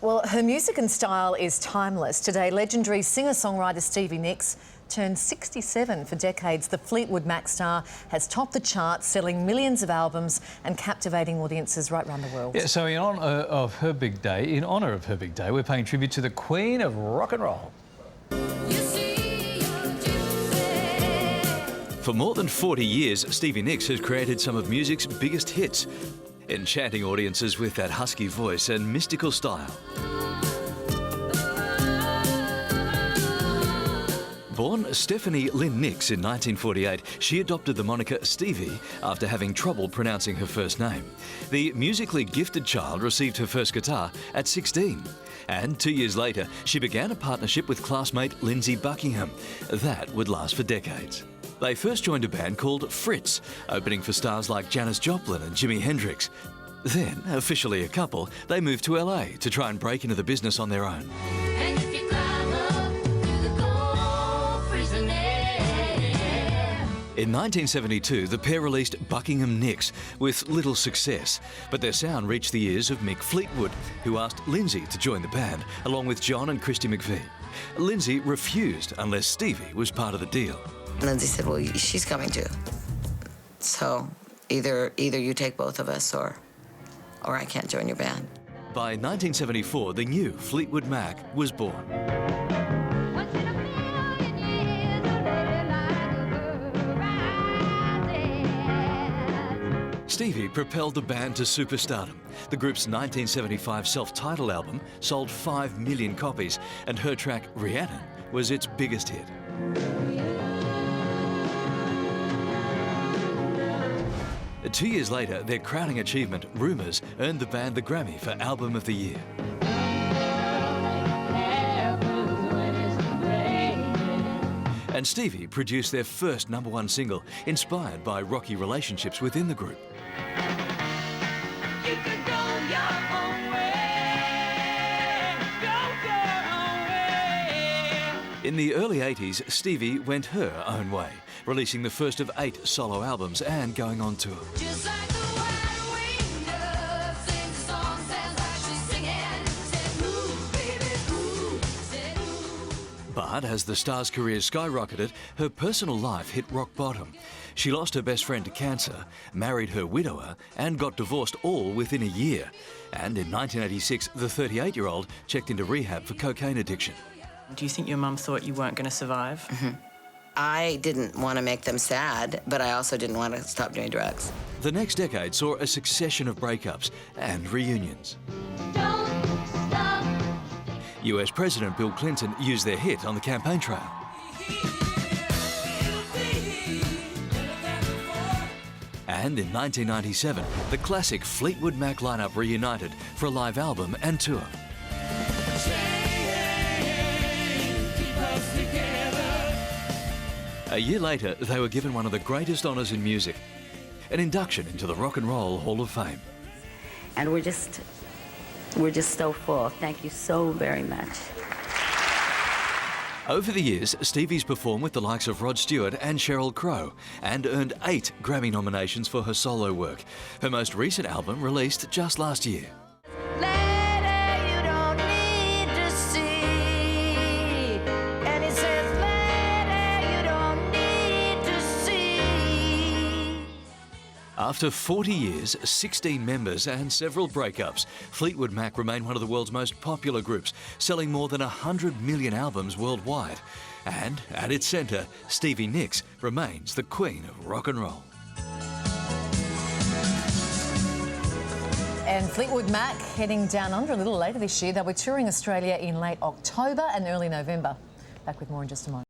Well, her music and style is timeless. Today, legendary singer-songwriter Stevie Nicks turned 67. For decades, the Fleetwood Mac star has topped the charts, selling millions of albums and captivating audiences right around the world. Yeah, so in honour of her big day, we're paying tribute to the Queen of Rock and Roll. For more than 40 years, Stevie Nicks has created some of music's biggest hits, enchanting audiences with that husky voice and mystical style. Born Stephanie Lynn Nicks in 1948, she adopted the moniker Stevie after having trouble pronouncing her first name. The musically gifted child received her first guitar at 16. And 2 years later, she began a partnership with classmate Lindsey Buckingham. That would last for decades. They first joined a band called Fritz, opening for stars like Janis Joplin and Jimi Hendrix. Then, officially a couple, they moved to LA to try and break into the business on their own. In 1972, the pair released Buckingham Nicks with little success, but their sound reached the ears of Mick Fleetwood, who asked Lindsey to join the band, along with John and Christy McVie. Lindsey refused unless Stevie was part of the deal. Lindsey said, well, she's coming too. So either you take both of us or I can't join your band. By 1974, the new Fleetwood Mac was born. Stevie propelled the band to superstardom. The group's 1975 self-titled album sold 5 million copies, and her track, Rhiannon, was its biggest hit. Two years later, their crowning achievement, Rumours, earned the band the Grammy for Album of the Year. And Stevie produced their first #1 single, inspired by rocky relationships within the group. You could go your own way. Go your own way. In the early 80s, Stevie went her own way, releasing the first of 8 solo albums and going on tour. Just like the wild wind dove, sings a song, sounds like she's singing. Said, ooh, baby, ooh. Said, ooh. But as the star's career skyrocketed, her personal life hit rock bottom. She lost her best friend to cancer, married her widower, and got divorced all within a year. And in 1986, the 38-year-old checked into rehab for cocaine addiction. Do you think your mum thought you weren't going to survive? Mm-hmm. I didn't want to make them sad, but I also didn't want to stop doing drugs. The next decade saw a succession of breakups and reunions. Don't stop. US President Bill Clinton used their hit on the campaign trail. And in 1997, the classic Fleetwood Mac lineup reunited for a live album and tour. A year later, they were given one of the greatest honours in music, an induction into the Rock and Roll Hall of Fame. And we're just so full. Thank you so very much. Over the years, Stevie's performed with the likes of Rod Stewart and Sheryl Crow and earned 8 Grammy nominations for her solo work. Her most recent album released just last year. After 40 years, 16 members and several breakups, Fleetwood Mac remain one of the world's most popular groups, selling more than 100 million albums worldwide. And at its centre, Stevie Nicks remains the Queen of Rock and Roll. And Fleetwood Mac heading down under a little later this year. They'll be touring Australia in late October and early November. Back with more in just a moment.